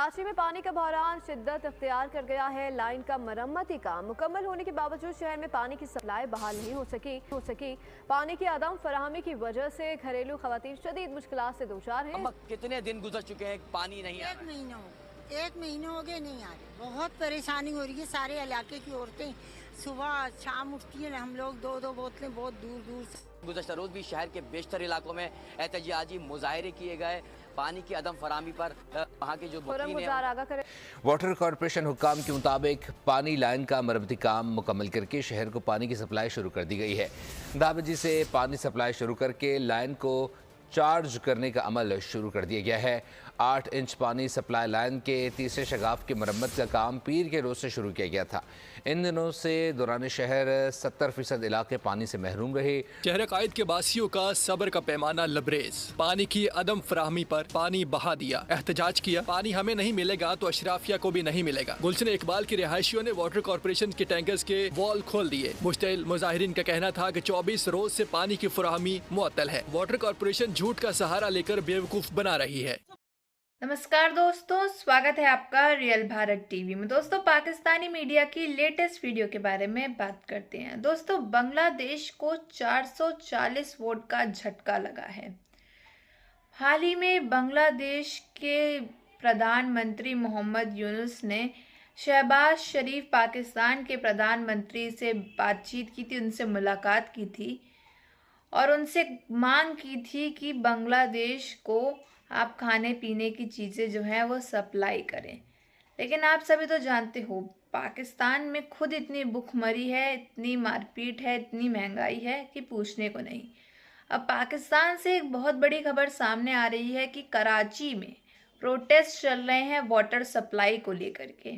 कराची में पानी का बहरान शिद्दत इख्तियार कर गया है। लाइन का मरम्मती काम मुकम्मल होने के बावजूद शहर में पानी की सप्लाई बहाल नहीं हो सकी। पानी की अदम फराहमी की वजह से घरेलू खवातीन शदीद मुश्किलात से दो चार हैं। कितने दिन गुजर चुके हैं, पानी नहीं आ रहा? एक महीने हो गए नहीं आ रहे। बहुत परेशानी हो रही है। सारे इलाके की औरतें सुबह शाम उठती हैं, हम लोग दो दो बोतलें बहुत दूर दूर से। गुज़श्ता रोज भी शहर के बेशतर इलाकों में एहतजाजी मुजाहरे किए गए पानी की अदम फराहमी पर। वहाँ के जो वाटर कॉरपोरेशन हुक्काम के मुताबिक पानी लाइन का मरम्मती काम मुकम्मल करके शहर को पानी की सप्लाई शुरू कर दी गई है। 10 बजे से पानी सप्लाई शुरू करके लाइन को चार्ज करने का अमल शुरू कर दिया गया है। 8 इंच पानी सप्लाई लाइन के तीसरे शगाफ की मरम्मत का काम पीर के रोज से शुरू किया गया था। इन दिनों से दौरान शहर 70% इलाके पानी से महरूम रहे। शहर कायद के बासियों का सब्र का पैमाना लबरेज। पानी की अदम फराहमी पर पानी बहा दिया, एहतजाज किया। पानी हमें नहीं मिलेगा तो अशराफिया को भी नहीं मिलेगा। गुलशन इकबाल के रिहायशियों ने वाटर कॉरपोरेशन के टैंकर्स के वॉल खोल दिए। मुश्तिल मुजाहिरीन का कहना था कि 24 रोज से पानी की फराहमी मुअत्तल है। वाटर कॉरपोरेशन झूठ का सहारा लेकर बेवकूफ बना रही है। नमस्कार दोस्तों, स्वागत है आपका रियल भारत टीवी में। दोस्तों, पाकिस्तानी मीडिया की लेटेस्ट वीडियो के बारे में बात करते हैं। दोस्तों, बांग्लादेश को 440 वोट का झटका लगा है। हाल ही में बांग्लादेश के प्रधानमंत्री मोहम्मद यूनुस ने शहबाज शरीफ पाकिस्तान के प्रधानमंत्री से बातचीत की थी, उनसे मुलाकात की थी और उनसे मांग की थी कि बांग्लादेश को आप खाने पीने की चीज़ें जो हैं वो सप्लाई करें। लेकिन आप सभी तो जानते हो पाकिस्तान में खुद इतनी भुखमरी है, इतनी मारपीट है, इतनी महंगाई है कि पूछने को नहीं। अब पाकिस्तान से एक बहुत बड़ी खबर सामने आ रही है कि कराची में प्रोटेस्ट चल रहे हैं वाटर सप्लाई को लेकर के।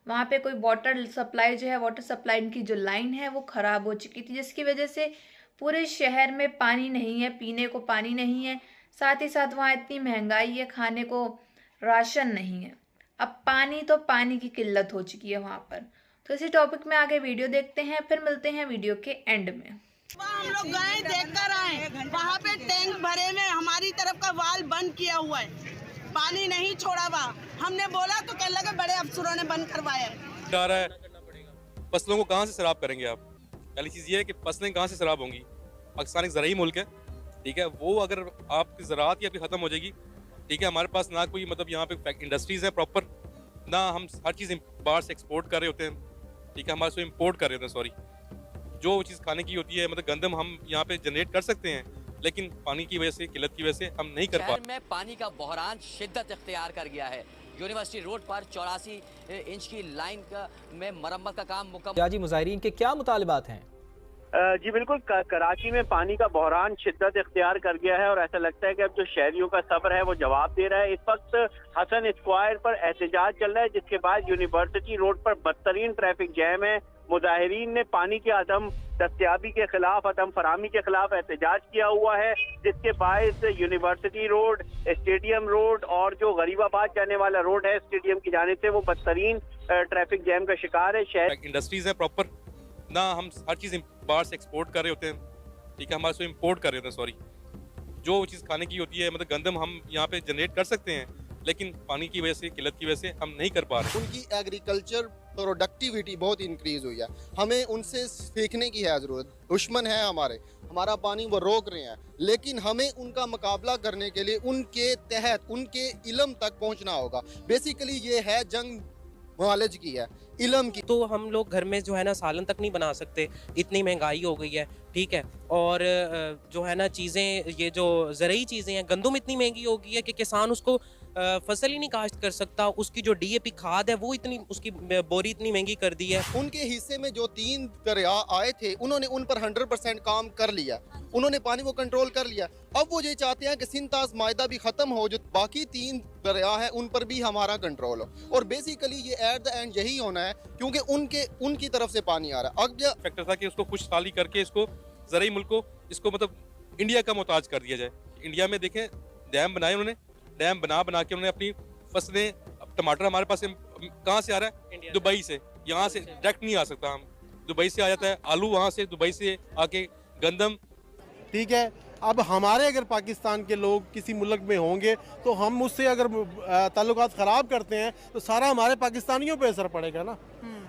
वहाँ पे कोई वाटर सप्लाई जो है, वाटर सप्लाई की जो लाइन है वो ख़राब हो चुकी थी, जिसकी वजह से पूरे शहर में पानी नहीं है, पीने को पानी नहीं है। साथ ही साथ वहाँ इतनी महंगाई है, खाने को राशन नहीं है। अब पानी तो पानी की किल्लत हो चुकी है वहाँ पर। तो इसी टॉपिक में आगे वीडियो देखते हैं, फिर मिलते हैं वीडियो के एंड में। हम लोग गए देख कर आए, वहाँ पे टैंक भरे में हमारी तरफ का वाल बंद किया हुआ है, पानी नहीं छोड़ा हुआ। हमने बोला तो कहने लगे बड़े अफसरों ने बंद करवाया है। जा रहा है, फसलों को कहाँ से सराब करेंगे आप? पहली चीज़ ये है कि फसलें कहाँ से सराब होंगी? पाकिस्तान एक ज़राई मुल्क है, ठीक है। वो अगर आपकी ज़राअत ही आपकी ख़त्म हो जाएगी, ठीक है। हमारे पास ना कोई मतलब यहाँ पे इंडस्ट्रीज़ हैं प्रॉपर, ना हम हर चीज़ बाहर से एक्सपोर्ट कर रहे होते हैं, ठीक है। हमारे से इम्पोर्ट कर रहे होते हैं, सॉरी। जो चीज़ खाने की होती है, मतलब गंदम हम यहाँ पे जनरेट कर सकते हैं, लेकिन पानी की वजह से, किल्लत की वजह से हम नहीं कर पा। में पानी का बहरान शिद्दत इख्तियार कर गया है। यूनिवर्सिटी रोड पर 84 इंच की लाइन में मरम्मत का काम मुकम्मल। मुजाहिरीन के क्या मुतालिबात हैं? जी बिल्कुल, कराची में पानी का बहरान शिद्दत इख्तियार कर गया है और ऐसा लगता है कि अब जो शहरियों का सब्र है वो जवाब दे रहा है। इस वक्त हसन स्क्वायर पर एहतजाज चल रहा है, जिसके बाद यूनिवर्सिटी रोड पर बदतरीन ट्रैफिक जैम है। मुजाहिरीन ने पानी के अदम दस्तयाबी के खिलाफ, अदम फराहमी के खिलाफ एहतजाज किया हुआ है, जिसके बायस यूनिवर्सिटी रोड, स्टेडियम रोड और जो गरीबाबाद जाने वाला रोड है स्टेडियम की जानिब से, वो बदतरीन ट्रैफिक जैम का शिकार है। शहर इंडस्ट्रीज है प्रॉपर, ना हम हर चीज़ बाहर से एक्सपोर्ट कर रहे होते हैं, ठीक है। हमारे से इम्पोर्ट कर रहे होते हैं, सॉरी। जो चीज़ खाने की होती है, मतलब गंदम हम यहाँ पे जनरेट कर सकते हैं, लेकिन पानी की वजह से, किल्लत की वजह से हम नहीं कर पा रहे। उनकी एग्रीकल्चर प्रोडक्टिविटी बहुत इंक्रीज हुई है, हमें उनसे सीखने की है ज़रूरत। दुश्मन है हमारा पानी वो रोक रहे हैं, लेकिन हमें उनका मुकाबला करने के लिए उनके तहत, उनके इल्म तक पहुंचना होगा। बेसिकली ये है जंग नॉलेज की है, इल्म की। तो हम लोग घर में जो है ना सालन तक नहीं बना सकते, इतनी महंगाई हो गई है, ठीक है। और जो है ना चीज़ें, ये जो ज़रूरी चीज़ें हैं, गंदम इतनी महंगी हो गई है कि किसान उसको फसल ही नहीं काश्त कर सकता। उसकी जो DAP खाद है वो इतनी, उसकी बोरी इतनी महंगी कर दी है। उनके हिस्से में जो 3 दरिया आए थे, उन्होंने उन पर 100% काम कर लिया, उन्होंने पानी को कंट्रोल कर लिया। अब वो ये चाहते हैं कि सिंताज मायदा भी ख़त्म हो, जो बाकी 3 दरिया है उन पर भी हमारा कंट्रोल हो। और बेसिकली ये एट द एंड यही होना है, क्योंकि उनकी तरफ से पानी आ रहा है। अब फैक्टर था कि उसको खुशहाली करके इसको ज़राई मुल्क को, इसको मतलब इंडिया का मोहताज कर दिया जाए। इंडिया में देखें, डैम बनाए उन्होंने, डैम बना के उन्होंने अपनी फसलें, टमाटर हमारे पास कहाँ से आ रहा है? दुबई से। यहाँ से डायरेक्ट नहीं आ सकता, हम दुबई से आ जाता है आलू, वहाँ से दुबई से आके गंदम, ठीक है। अब हमारे अगर पाकिस्तान के लोग किसी मुल्क में होंगे तो हम उससे अगर ताल्लुकात ख़राब करते हैं तो सारा हमारे पाकिस्तानियों पे असर पड़ेगा ना।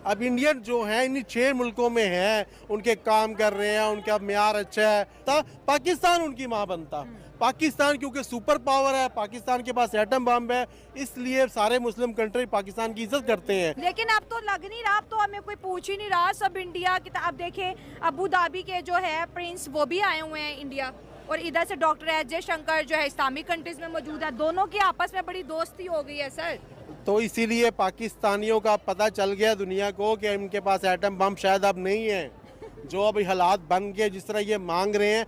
अब इंडियन जो हैं इन 6 मुल्कों में हैं, उनके काम कर रहे हैं, उनका म्यार अच्छा है, पाकिस्तान उनकी माँ बनता। पाकिस्तान क्योंकि सुपर पावर है, पाकिस्तान के पास एटम बम है, इसलिए सारे मुस्लिम कंट्री पाकिस्तान की इज्जत करते हैं। लेकिन अब तो लग नहीं रहा, अब तो हमें कोई पूछ ही नहीं रहा, सब इंडिया की। अब देखें अबू धाबी के जो है प्रिंस वो भी आए हुए हैं इंडिया, और इधर से डॉक्टर एस जयशंकर जो है इस्लामिक कंट्रीज में मौजूद है। दोनों की आपस में बड़ी दोस्ती हो गई है सर। तो इसीलिए पाकिस्तानियों का पता चल गया दुनिया को कि इनके पास एटम बम शायद अब नहीं है। जो अभी हालात बन गए जिस तरह ये मांग रहे हैं।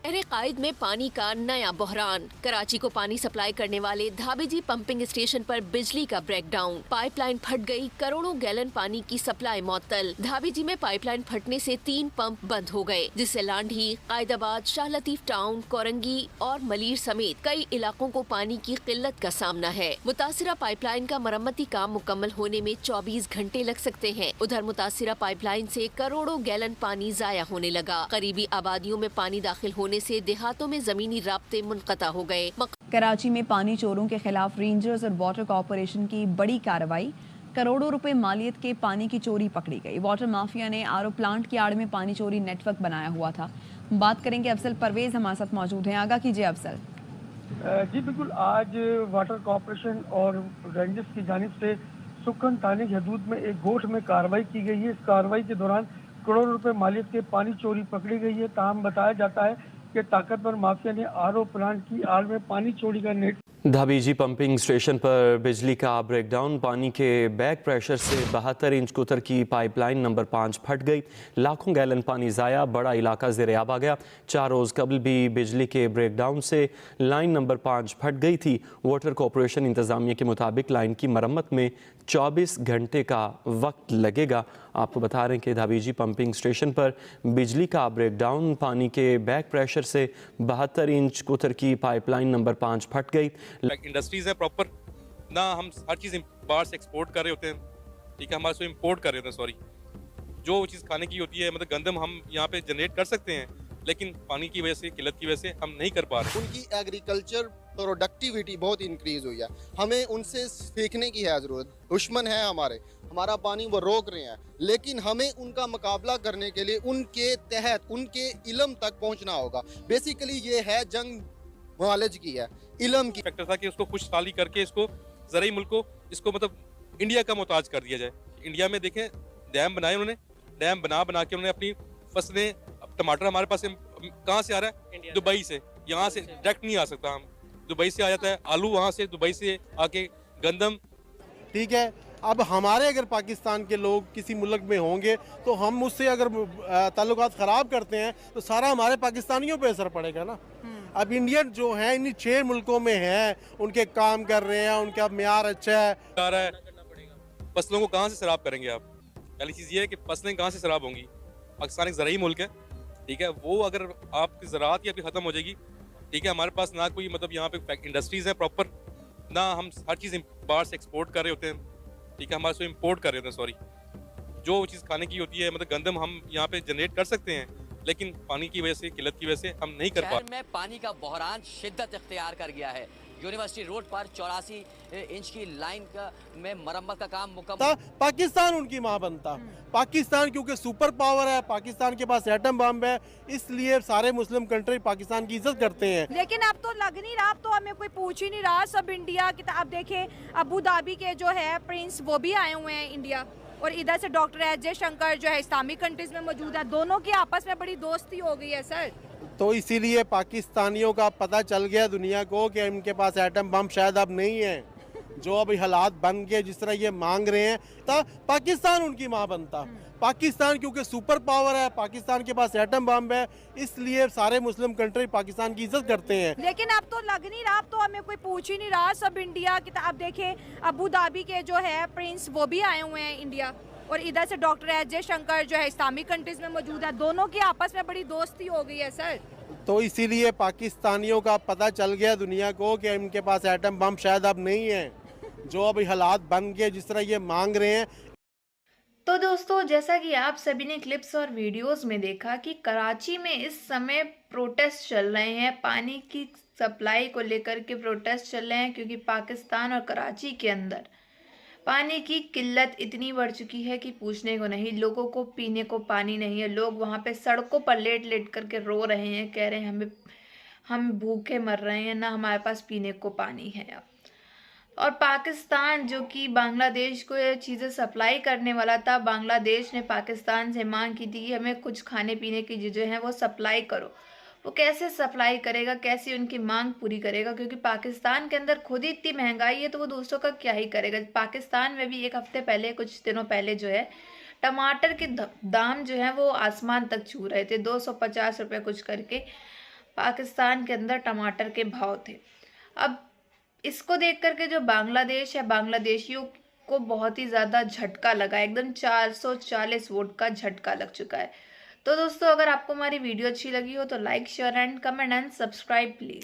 शहर कायद में पानी का नया बहरान। कराची को पानी सप्लाई करने वाले धाबीजी पंपिंग स्टेशन पर बिजली का ब्रेकडाउन। पाइपलाइन फट गई, करोड़ों गैलन पानी की सप्लाई मुअत्तल। धाबीजी में पाइपलाइन फटने से 3 पंप बंद हो गए, जिससे लांढी, कायदाबाद, शाह लतीफ टाउन, कोरंगी और मलीर समेत कई इलाकों को पानी की किल्लत का सामना है। मुतासिरा पाइपलाइन का मरम्मती काम मुकम्मल होने में 24 घंटे लग सकते हैं। उधर मुतासिरा पाइपलाइन से करोड़ों गैलन पानी जाया होने लगा। करीबी आबादियों में पानी दाखिल होने से देहातों में जमीनी राब्ते मुनक़ता हो गए। कराची में पानी चोरों के खिलाफ रेंजर्स और वाटर कॉरपोरेशन की बड़ी कार्रवाई। करोड़ों रुपए मालियत के पानी की चोरी पकड़ी गई। वाटर माफिया ने आरओ प्लांट की आड़ में पानी चोरी नेटवर्क बनाया हुआ था। बात करेंगे, अफसल परवेज हमारे साथ मौजूद हैं। आगाह कीजिए अफसल। जी बिल्कुल, आज वाटर कॉरपोरेशन और रेंजर्स की जानिब से सुखन थाने की हदूद में एक गोठ में कार्रवाई की गई है। इस कार्रवाई के दौरान करोड़ों रुपए मालियत के पानी चोरी पकड़ी गई है। ताहम बताया जाता है कि ताकतवर माफिया ने आरओ प्लांट की आड़ में पानी चोरी का नेट। धाबीजी पंपिंग स्टेशन पर बिजली का ब्रेकडाउन। पानी के बैक प्रेशर से 72 इंच कुतर की पाइपलाइन नंबर 5 फट गई। लाखों गैलन पानी ज़ाया, बड़ा इलाका ज़ेर-ए-आब आ गया। 4 रोज़ कबल भी बिजली के ब्रेकडाउन से लाइन नंबर 5 फट गई थी। वाटर कॉरपोरेशन इंतज़ामिया के मुताबिक लाइन की मरम्मत में 24 घंटे का वक्त लगेगा। आपको बता रहे हैं कि धाबीजी पंपिंग स्टेशन पर बिजली का ब्रेकडाउन, पानी के बैक प्रेशर से 72 इंच कुतर की पाइपलाइन नंबर 5 फट गई। इंडस्ट्रीज है प्रॉपर ना, हम हर चीज़ बाहर से एक्सपोर्ट कर रहे होते हैं, ठीक है, हमारे से इम्पोर्ट कर रहे होते हैं। सॉरी, जो चीज़ खाने की होती है, मतलब गंदम हम यहाँ पे जनरेट कर सकते हैं, लेकिन पानी की वजह से, किल्लत की वजह से हम नहीं कर पा रहे। उनकी एग्रीकल्चर प्रोडक्टिविटी बहुत इंक्रीज हुई है, हमें उनसे सीखने की है ज़रूरत। दुश्मन है हमारा पानी वो रोक रहे हैं, लेकिन हमें उनका मुकाबला करने के लिए उनके तहत, उनके इल्म तक पहुँचना होगा। बेसिकली ये है जंग नॉलेज की है, इल्म की। फैक्टर था कि उसको खुशहाली करके इसको ज़रूरी मुल्क को, इसको मतलब इंडिया का मोहताज कर दिया जाए। इंडिया में देखें डैम बनाए उन्होंने, डैम बना के उन्होंने अपनी फसलें, टमाटर हमारे पास कहाँ से आ रहा है? दुबई से। यहाँ से डायरेक्ट नहीं आ सकता, हम दुबई से आ जाता है आलू, वहाँ से दुबई से आके गंदम। ठीक है, अब हमारे अगर पाकिस्तान के लोग किसी मुल्क में होंगे तो हम उससे अगर ताल्लुकात ख़राब करते हैं तो सारा हमारे पाकिस्तानियों पे असर पड़ेगा ना। अब इंडियन जो हैं इन 6 मुल्कों में हैं, उनके काम कर रहे हैं, उनका म्यार अच्छा है। आ रहा है, फसलों को कहाँ से सराब करेंगे आप? पहली चीज़ ये है कि फसलें कहाँ से सराब होंगी? पाकिस्तान एक ज़रूरी मुल्क है, ठीक है, वो अगर आपकी ज़राअत ही आपकी ख़त्म हो जाएगी, ठीक है, हमारे पास ना कोई मतलब यहाँ पे इंडस्ट्रीज़ हैं प्रॉपर ना, हम हर चीज़ बाहर से एक्सपोर्ट कर रहे होते हैं, ठीक है, हमारे से इम्पोर्ट कर रहे होते हैं। सॉरी, जो चीज़ खाने की होती है, मतलब गंदम हम यहाँ पे जनरेट कर सकते हैं, लेकिन पानी की वजह से, किल्लत की वजह से हम नहीं कर पा रहे। शहर में पानी का बहरान शिद्दत इख्तियार कर गया है। यूनिवर्सिटी रोड पर 84 इंच की लाइन में मरम्मत का काम मुकम्मल। पाकिस्तान उनकी माँ बनता। पाकिस्तान क्योंकि सुपर पावर है, पाकिस्तान के पास एटम बम है, इसलिए सारे मुस्लिम कंट्री पाकिस्तान की इज्जत करते हैं। लेकिन अब तो लग नहीं रहा, अब तो हमें कोई पूछ ही नहीं रहा, सब इंडिया की। अब देखें अबू धाबी के जो है प्रिंस वो भी आए हुए हैं इंडिया, और इधर से डॉक्टर एस जयशंकर जो है इस्लामिक कंट्रीज में मौजूद है। दोनों की आपस में बड़ी दोस्ती हो गई है सर। तो इसीलिए पाकिस्तानियों का पता चल गया दुनिया को कि इनके पास एटम बम शायद अब नहीं है। जो अभी हालात बन गए जिस तरह ये मांग रहे हैं, पाकिस्तान उनकी माँ बनता। पाकिस्तान क्योंकि सुपर पावर है, पाकिस्तान के पास एटम बम है, इसलिए सारे मुस्लिम कंट्री पाकिस्तान की इज्जत करते हैं। लेकिन अब तो लग नहीं रहा, अब तो हमें कोई पूछ ही नहीं रहा, सब इंडिया की। अब देखें अबू धाबी के जो है प्रिंस वो भी आए हुए हैं इंडिया, और इधर से डॉक्टर एस जयशंकर जो है इस्लामिक कंट्रीज में मौजूद है। दोनों की आपस में बड़ी दोस्ती हो गई है सर। तो इसीलिए पाकिस्तानियों का पता चल गया दुनिया को कि इनके पास एटम बम शायद अब नहीं है। जो अभी हालात बन गए जिस तरह ये मांग रहे हैं। तो दोस्तों, जैसा कि आप सभी ने क्लिप्स और वीडियोस में देखा कि कराची में इस समय प्रोटेस्ट चल रहे हैं, पानी की सप्लाई को लेकर के प्रोटेस्ट चल रहे हैं, क्योंकि पाकिस्तान और कराची के अंदर पानी की किल्लत इतनी बढ़ चुकी है कि पूछने को नहीं। लोगों को पीने को पानी नहीं है। लोग वहाँ पे सड़कों पर लेट लेट करके रो रहे हैं, कह रहे हैं हम भूखे मर रहे हैं, ना हमारे पास पीने को पानी है। अब और पाकिस्तान जो कि बांग्लादेश को ये चीज़ें सप्लाई करने वाला था, बांग्लादेश ने पाकिस्तान से मांग की थी हमें कुछ खाने पीने की चीज़ें हैं वो सप्लाई करो। वो कैसे सप्लाई करेगा, कैसे उनकी मांग पूरी करेगा, क्योंकि पाकिस्तान के अंदर खुद ही इतनी महंगाई है तो वो दूसरों का क्या ही करेगा। पाकिस्तान में भी एक हफ्ते पहले, कुछ दिनों पहले जो है टमाटर के दाम जो है वो आसमान तक छू रहे थे। 250 रुपये कुछ करके पाकिस्तान के अंदर टमाटर के भाव थे। अब इसको देख करके जो बांग्लादेश है, बांग्लादेशियों को बहुत ही ज़्यादा झटका लगा, एकदम 440 वोट का झटका लग चुका है। तो दोस्तों, अगर आपको हमारी वीडियो अच्छी लगी हो तो like, share and comment and subscribe please.